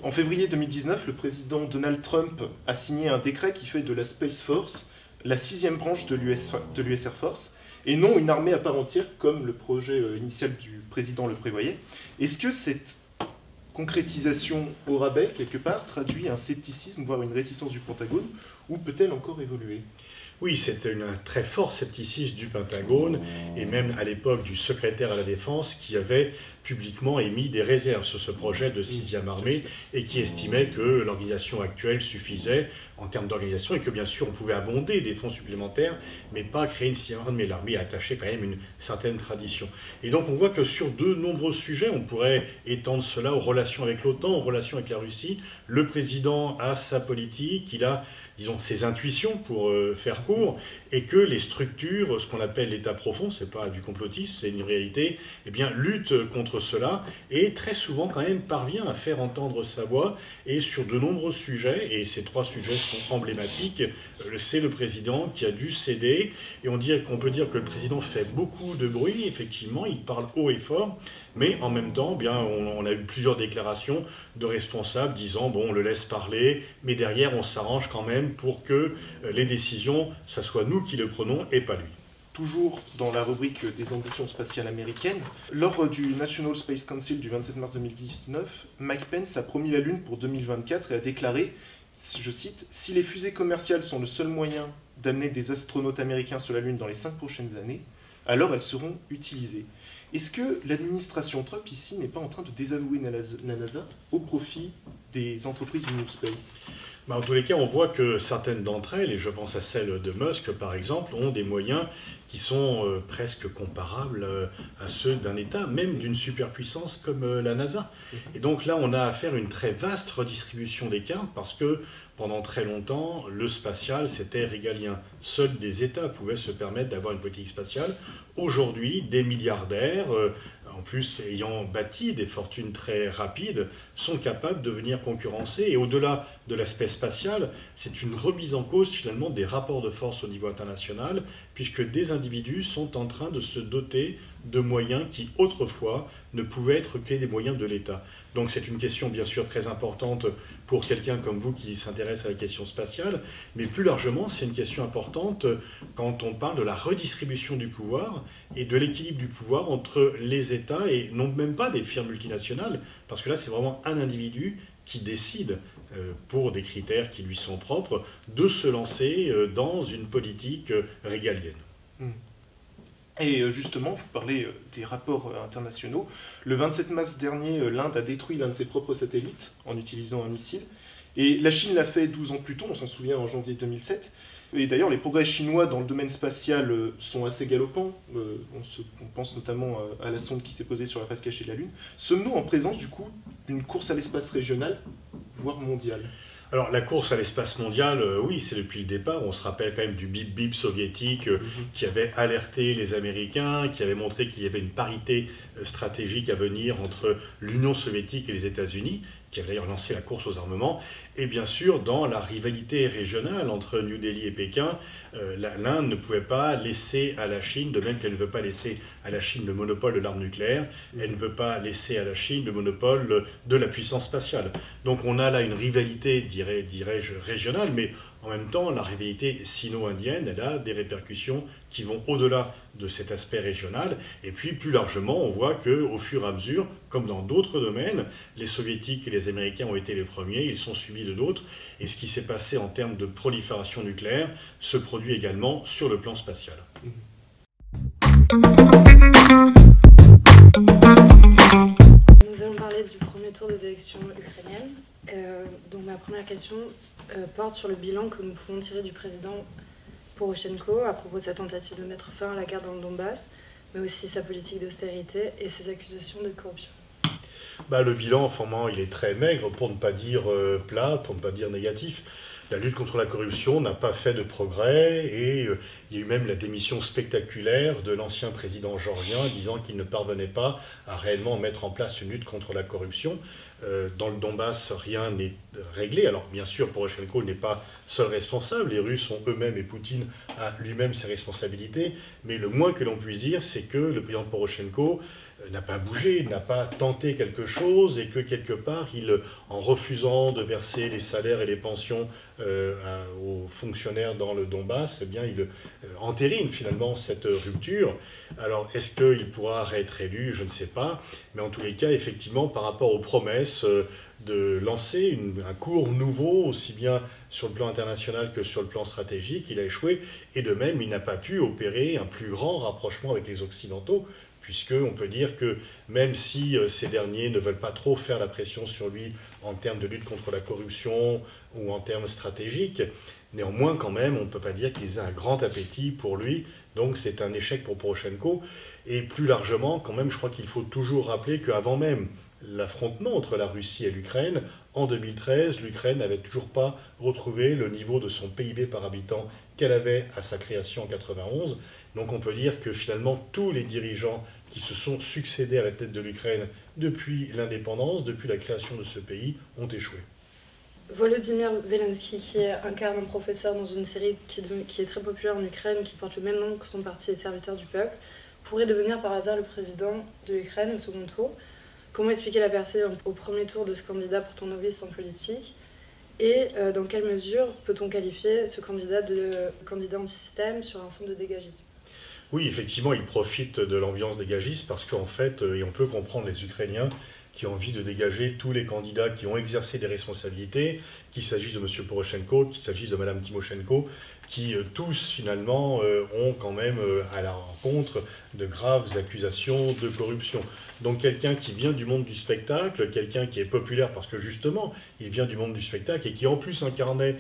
En février 2019, le président Donald Trump a signé un décret qui fait de la Space Force la 6e branche de l'US Air Force, et non une armée à part entière, comme le projet initial du président le prévoyait. Est-ce que cette concrétisation au rabais, quelque part, traduit un scepticisme, voire une réticence du Pentagone, ou peut-elle encore évoluer ? Oui, c'était un très fort scepticisme du Pentagone, et même à l'époque du secrétaire à la Défense, qui avait publiquement émis des réserves sur ce projet de 6e armée, et qui estimait que l'organisation actuelle suffisait en termes d'organisation, et que bien sûr on pouvait abonder des fonds supplémentaires, mais pas créer une 6e armée. L'armée attachait quand même une certaine tradition. Et donc on voit que sur de nombreux sujets, on pourrait étendre cela aux relations avec l'OTAN, aux relations avec la Russie. Le président a sa politique, il a, disons, ses intuitions pour faire court, et que les structures, ce qu'on appelle l'État profond, c'est pas du complotisme, c'est une réalité, eh bien, lutte contre cela, et très souvent quand même parvient à faire entendre sa voix, et sur de nombreux sujets, et ces 3 sujets sont emblématiques, c'est le président qui a dû céder, et on peut dire que le président fait beaucoup de bruit, effectivement, il parle haut et fort, mais en même temps, bien, on a eu plusieurs déclarations de responsables disant, bon, on le laisse parler, mais derrière, on s'arrange quand même pour que les décisions, ça soit nous qui le prenons et pas lui. Toujours dans la rubrique des ambitions spatiales américaines, lors du National Space Council du 27 mars 2019, Mike Pence a promis la Lune pour 2024 et a déclaré, je cite, « Si les fusées commerciales sont le seul moyen d'amener des astronautes américains sur la Lune dans les 5 prochaines années, alors elles seront utilisées. » Est-ce que l'administration Trump ici n'est pas en train de désavouer la NASA au profit des entreprises du New Space ? En tous les cas, on voit que certaines d'entre elles, et je pense à celle de Musk par exemple, ont des moyens qui sont presque comparables à ceux d'un État, même d'une superpuissance comme la NASA. Et donc là, on a affaire à une très vaste redistribution des cartes, parce que pendant très longtemps, le spatial, c'était régalien. Seuls des États pouvaient se permettre d'avoir une politique spatiale. Aujourd'hui, des milliardaires, en plus ayant bâti des fortunes très rapides, sont capables de venir concurrencer. Et au-delà de l'aspect spatial, c'est une remise en cause finalement des rapports de force au niveau international, puisque des individus sont en train de se doter de moyens qui autrefois ne pouvaient être que des moyens de l'État. Donc c'est une question bien sûr très importante pour quelqu'un comme vous qui s'intéresse à la question spatiale, mais plus largement c'est une question importante quand on parle de la redistribution du pouvoir et de l'équilibre du pouvoir entre les États et non même pas des firmes multinationales, parce que là c'est vraiment un individu qui décide, pour des critères qui lui sont propres, de se lancer dans une politique régalienne. Et justement, vous parlez des rapports internationaux. Le 27 mars dernier, l'Inde a détruit l'un de ses propres satellites en utilisant un missile. Et la Chine l'a fait 12 ans plus tôt, on s'en souvient, en janvier 2007. Et d'ailleurs, les progrès chinois dans le domaine spatial sont assez galopants. On pense notamment à la sonde qui s'est posée sur la face cachée de la Lune. Sommes-nous en présence, du coup, d'une course à l'espace régionale, voire mondiale ? Alors la course à l'espace mondial, oui, c'est depuis le départ. On se rappelle quand même du bip-bip soviétique qui avait alerté les Américains, qui avait montré qu'il y avait une parité stratégique à venir entre l'Union soviétique et les États-Unis, qui avait d'ailleurs lancé la course aux armements. Et bien sûr, dans la rivalité régionale entre New Delhi et Pékin, l'Inde ne pouvait pas laisser à la Chine, de même qu'elle ne veut pas laisser à la Chine le monopole de l'arme nucléaire, elle ne veut pas laisser à la Chine le monopole de la puissance spatiale. Donc on a là une rivalité, dirais-je, régionale, mais en même temps, la rivalité sino-indienne, elle a des répercussions qui vont au-delà de cet aspect régional. Et puis, plus largement, on voit qu'au fur et à mesure, comme dans d'autres domaines, les Soviétiques et les Américains ont été les premiers, ils sont suivis de d'autres. Et ce qui s'est passé en termes de prolifération nucléaire se produit également sur le plan spatial. Nous allons parler du premier tour des élections ukrainiennes. Donc ma première question porte sur le bilan que nous pouvons tirer du président Poroshenko à propos de sa tentative de mettre fin à la guerre dans le Donbass, mais aussi sa politique d'austérité et ses accusations de corruption. Le bilan, forcément, il est très maigre, pour ne pas dire plat, pour ne pas dire négatif. La lutte contre la corruption n'a pas fait de progrès et il y a eu même la démission spectaculaire de l'ancien président géorgien disant qu'il ne parvenait pas à réellement mettre en place une lutte contre la corruption. dans le Donbass, rien n'est réglé. Alors bien sûr, Poroshenko n'est pas seul responsable, les Russes ont eux-mêmes, et Poutine a lui-même ses responsabilités, mais le moins que l'on puisse dire, c'est que le président Poroshenko n'a pas bougé, n'a pas tenté quelque chose, et que quelque part, en refusant de verser les salaires et les pensions aux fonctionnaires dans le Donbass, eh bien, il entérine finalement cette rupture. Alors, est-ce qu'il pourra être élu? Je ne sais pas. Mais en tous les cas, effectivement, par rapport aux promesses de lancer un cours nouveau, aussi bien sur le plan international que sur le plan stratégique, il a échoué. Et de même, il n'a pas pu opérer un plus grand rapprochement avec les Occidentaux, puisqu'on peut dire que même si ces derniers ne veulent pas trop faire la pression sur lui en termes de lutte contre la corruption ou en termes stratégiques, néanmoins, quand même, on ne peut pas dire qu'ils aient un grand appétit pour lui. Donc c'est un échec pour Poroshenko. Et plus largement, quand même, je crois qu'il faut toujours rappeler qu'avant même l'affrontement entre la Russie et l'Ukraine, en 2013, l'Ukraine n'avait toujours pas retrouvé le niveau de son PIB par habitant qu'elle avait à sa création en 1991. Donc on peut dire que finalement tous les dirigeants qui se sont succédés à la tête de l'Ukraine depuis l'indépendance, depuis la création de ce pays, ont échoué. Volodymyr Zelensky, qui incarne un professeur dans une série qui est très populaire en Ukraine, qui porte le même nom que son parti Les Serviteurs du Peuple, pourrait devenir par hasard le président de l'Ukraine au second tour. Comment expliquer la percée au premier tour de ce candidat pourtant novice en politique? Et dans quelle mesure peut-on qualifier ce candidat de candidat anti-système sur un fond de dégagisme? Oui, effectivement, il profite de l'ambiance dégagiste parce qu'en fait, et on peut comprendre les Ukrainiens qui ont envie de dégager tous les candidats qui ont exercé des responsabilités, qu'il s'agisse de M. Poroshenko, qu'il s'agisse de Mme Tymoshenko, qui tous finalement ont quand même à la rencontre de graves accusations de corruption. Donc quelqu'un qui vient du monde du spectacle, quelqu'un qui est populaire parce que justement il vient du monde du spectacle et qui en plus incarnait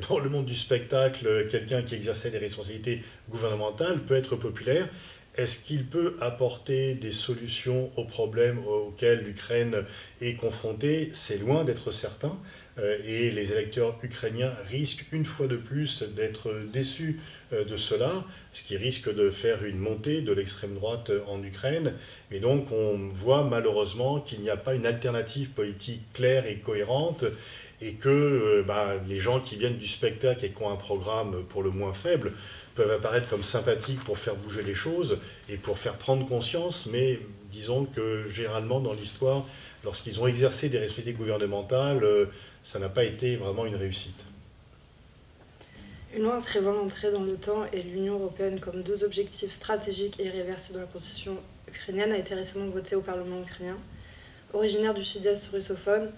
dans le monde du spectacle quelqu'un qui exerçait des responsabilités gouvernementales peut être populaire. Est-ce qu'il peut apporter des solutions aux problèmes auxquels l'Ukraine est confrontée? C'est loin d'être certain. Et les électeurs ukrainiens risquent une fois de plus d'être déçus de cela, ce qui risque de faire une montée de l'extrême droite en Ukraine. Et donc on voit malheureusement qu'il n'y a pas une alternative politique claire et cohérente, et que les gens qui viennent du spectacle et qui ont un programme pour le moins faible peuvent apparaître comme sympathiques pour faire bouger les choses et pour faire prendre conscience, mais disons que généralement dans l'histoire, lorsqu'ils ont exercé des responsabilités gouvernementales, ça n'a pas été vraiment une réussite. Une loi inscrivant l'entrée dans l'OTAN et l'Union européenne comme deux objectifs stratégiques et irréversibles de la constitution ukrainienne a été récemment votée au Parlement ukrainien. Originaire du sud-est russophone,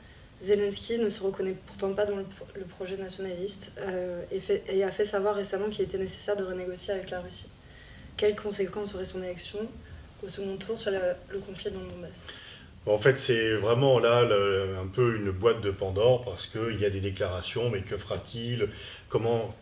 Zelensky ne se reconnaît pourtant pas dans le projet nationaliste et a fait savoir récemment qu'il était nécessaire de renégocier avec la Russie. Quelles conséquences aurait son élection au second tour sur le conflit dans le Donbass? En fait, c'est vraiment là un peu une boîte de Pandore parce qu'il y a des déclarations, mais que fera-t-il?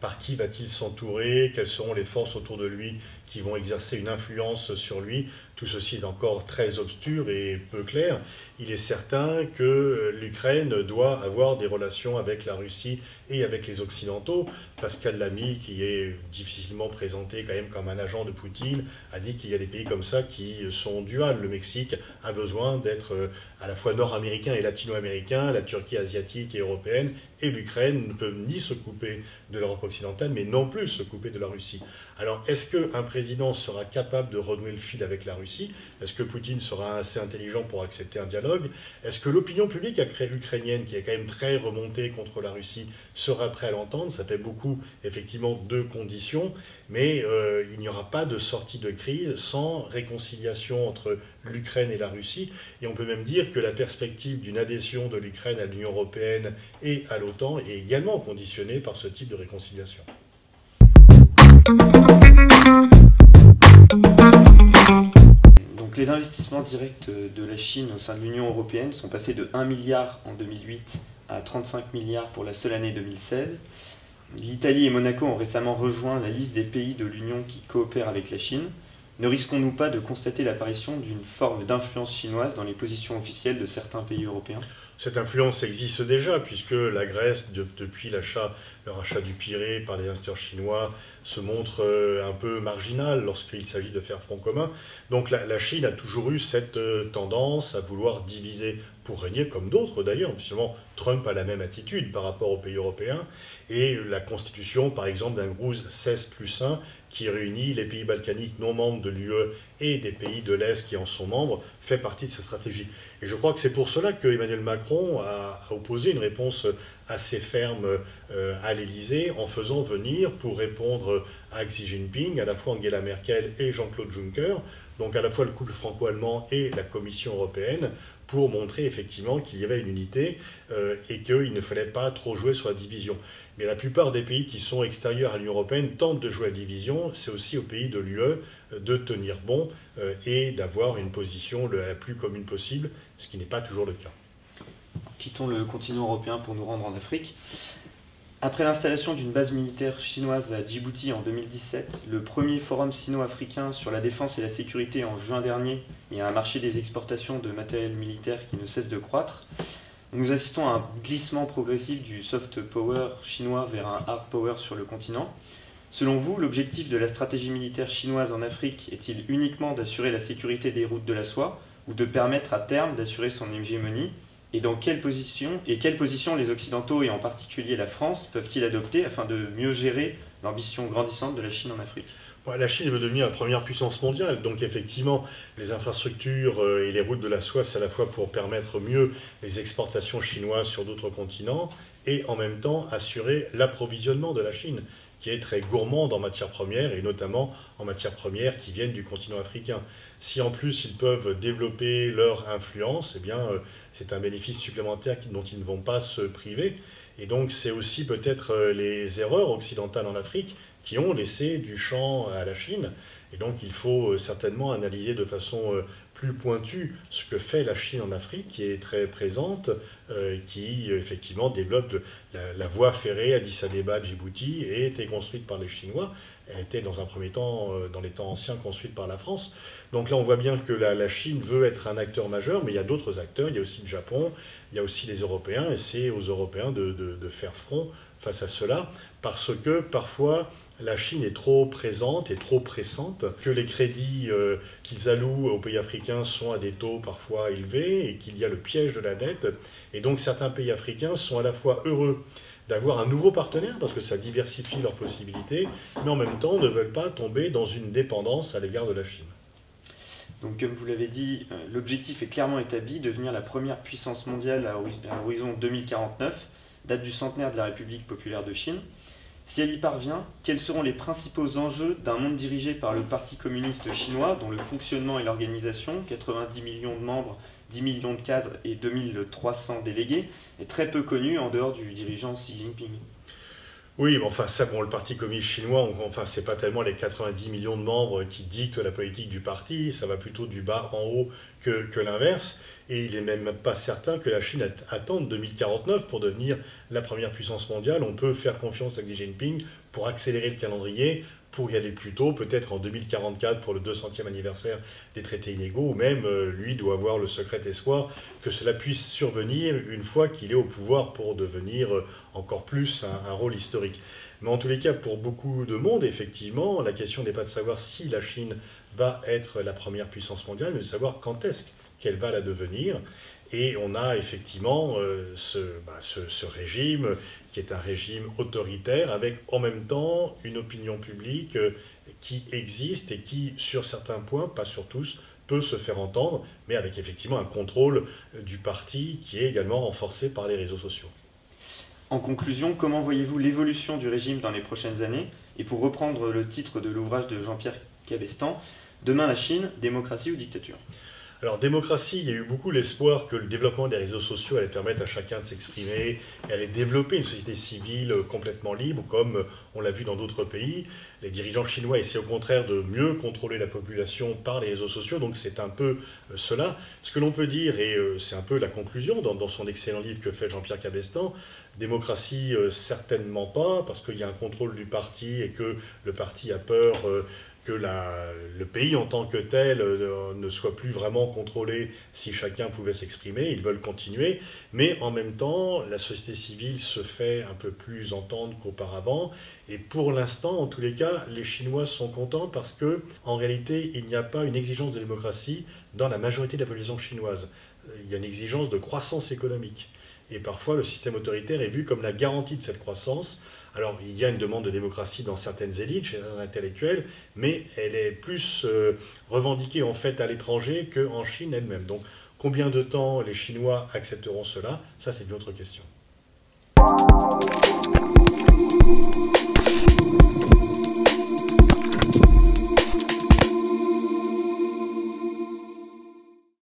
Par qui va-t-il s'entourer? Quelles seront les forces autour de lui qui vont exercer une influence sur lui? Tout ceci est encore très obscur et peu clair. Il est certain que l'Ukraine doit avoir des relations avec la Russie et avec les Occidentaux. Pascal Lamy, qui est difficilement présenté quand même comme un agent de Poutine, a dit qu'il y a des pays comme ça qui sont duals. Le Mexique a besoin d'être à la fois nord-américain et latino-américain, la Turquie asiatique et européenne, et l'Ukraine ne peut ni se couper de l'Europe occidentale, mais non plus se couper de la Russie. Alors, est-ce qu'un président sera capable de renouer le fil avec la Russie? Est-ce que Poutine sera assez intelligent pour accepter un dialogue? Est-ce que l'opinion publique ukrainienne, qui est quand même très remontée contre la Russie, sera prête à l'entendre? Ça fait beaucoup, effectivement, de conditions, mais il n'y aura pas de sortie de crise sans réconciliation entre l'Ukraine et la Russie. Et on peut même dire que la perspective d'une adhésion de l'Ukraine à l'Union européenne et à l'OTAN est également conditionnée par ce type de réconciliation. Donc les investissements directs de la Chine au sein de l'Union européenne sont passés de 1 milliard en 2008 à 35 milliards pour la seule année 2016. L'Italie et Monaco ont récemment rejoint la liste des pays de l'Union qui coopèrent avec la Chine. Ne risquons-nous pas de constater l'apparition d'une forme d'influence chinoise dans les positions officielles de certains pays européens? Cette influence existe déjà, puisque la Grèce, depuis le rachat du Pirée par les investisseurs chinois, se montre un peu marginale lorsqu'il s'agit de faire front commun. Donc la Chine a toujours eu cette tendance à vouloir diviser pour régner, comme d'autres d'ailleurs. Finalement, Trump a la même attitude par rapport aux pays européens. Et la constitution, par exemple, d'un groupe 16+1, qui réunit les pays balkaniques non membres de l'UE et des pays de l'Est qui en sont membres, fait partie de cette stratégie. Et je crois que c'est pour cela que Emmanuel Macron a opposé une réponse assez ferme à l'Élysée en faisant venir, pour répondre à Xi Jinping, à la fois Angela Merkel et Jean-Claude Juncker, donc à la fois le couple franco-allemand et la Commission européenne, pour montrer effectivement qu'il y avait une unité et qu'il ne fallait pas trop jouer sur la division. Mais la plupart des pays qui sont extérieurs à l'Union européenne tentent de jouer à la division. C'est aussi aux pays de l'UE de tenir bon et d'avoir une position la plus commune possible, ce qui n'est pas toujours le cas. Quittons le continent européen pour nous rendre en Afrique. Après l'installation d'une base militaire chinoise à Djibouti en 2017, le premier forum sino-africain sur la défense et la sécurité en juin dernier, et un marché des exportations de matériel militaire qui ne cesse de croître, nous assistons à un glissement progressif du soft power chinois vers un hard power sur le continent. Selon vous, l'objectif de la stratégie militaire chinoise en Afrique est-il uniquement d'assurer la sécurité des routes de la soie ou de permettre à terme d'assurer son hégémonie ? Et dans quelle position les Occidentaux, et en particulier la France, peuvent-ils adopter afin de mieux gérer l'ambition grandissante de la Chine en Afrique ? La Chine veut devenir la première puissance mondiale, donc effectivement, les infrastructures et les routes de la soie, c'est à la fois pour permettre mieux les exportations chinoises sur d'autres continents, et en même temps assurer l'approvisionnement de la Chine, qui est très gourmande en matières premières, et notamment en matières premières qui viennent du continent africain. Si en plus ils peuvent développer leur influence, eh bien c'est un bénéfice supplémentaire dont ils ne vont pas se priver. Et donc c'est aussi peut-être les erreurs occidentales en Afrique qui ont laissé du champ à la Chine. Et donc il faut certainement analyser de façon plus pointue ce que fait la Chine en Afrique, qui est très présente, qui effectivement développe la voie ferrée Addis Abeba-Djibouti, et été construite par les Chinois. Elle était dans un premier temps, dans les temps anciens, construite par la France. Donc là, on voit bien que la Chine veut être un acteur majeur, mais il y a d'autres acteurs. Il y a aussi le Japon, il y a aussi les Européens, et c'est aux Européens de faire front face à cela, parce que parfois, la Chine est trop présente et trop pressante, que les crédits qu'ils allouent aux pays africains sont à des taux parfois élevés, et qu'il y a le piège de la dette. Et donc certains pays africains sont à la fois heureux d'avoir un nouveau partenaire, parce que ça diversifie leurs possibilités, mais en même temps ne veulent pas tomber dans une dépendance à l'égard de la Chine. Donc comme vous l'avez dit, l'objectif est clairement établi, devenir la première puissance mondiale à horizon 2049, date du centenaire de la République populaire de Chine. Si elle y parvient, quels seront les principaux enjeux d'un monde dirigé par le Parti communiste chinois, dont le fonctionnement et l'organisation, 90 millions de membres, 10 millions de cadres et 2300 délégués, est très peu connu en dehors du dirigeant Xi Jinping? Oui, mais enfin, ça, bon, le Parti communiste chinois, enfin, c'est pas tellement les 90 millions de membres qui dictent la politique du parti, ça va plutôt du bas en haut que l'inverse. Et il n'est même pas certain que la Chine attende 2049 pour devenir la première puissance mondiale. On peut faire confiance à Xi Jinping pour accélérer le calendrier, pour y aller plus tôt, peut-être en 2044 pour le 200e anniversaire des traités inégaux, ou même lui doit avoir le secret espoir que cela puisse survenir une fois qu'il est au pouvoir pour devenir encore plus un rôle historique. Mais en tous les cas, pour beaucoup de monde, effectivement, la question n'est pas de savoir si la Chine va être la première puissance mondiale, mais de savoir quand est-ce qu'elle va la devenir. Et on a effectivement ce régime qui est un régime autoritaire, avec en même temps une opinion publique qui existe et qui, sur certains points, pas sur tous, peut se faire entendre, mais avec effectivement un contrôle du parti qui est également renforcé par les réseaux sociaux. En conclusion, comment voyez-vous l'évolution du régime dans les prochaines années? Et pour reprendre le titre de l'ouvrage de Jean-Pierre Cabestan, Demain la Chine, démocratie ou dictature? Alors, démocratie, il y a eu beaucoup l'espoir que le développement des réseaux sociaux allait permettre à chacun de s'exprimer et allait développer une société civile complètement libre, comme on l'a vu dans d'autres pays. Les dirigeants chinois essaient au contraire de mieux contrôler la population par les réseaux sociaux, donc c'est un peu cela. Ce que l'on peut dire, et c'est un peu la conclusion dans son excellent livre que fait Jean-Pierre Cabestan, démocratie, certainement pas, parce qu'il y a un contrôle du parti et que le parti a peur que le pays en tant que tel ne soit plus vraiment contrôlé si chacun pouvait s'exprimer, ils veulent continuer, mais en même temps, la société civile se fait un peu plus entendre qu'auparavant, et pour l'instant, en tous les cas, les Chinois sont contents parce que, en réalité, il n'y a pas une exigence de démocratie dans la majorité de la population chinoise. Il y a une exigence de croissance économique, et parfois le système autoritaire est vu comme la garantie de cette croissance. Alors, il y a une demande de démocratie dans certaines élites, chez certains intellectuels, mais elle est plus revendiquée en fait à l'étranger qu'en Chine elle-même. Donc, combien de temps les Chinois accepteront cela? Ça, c'est une autre question.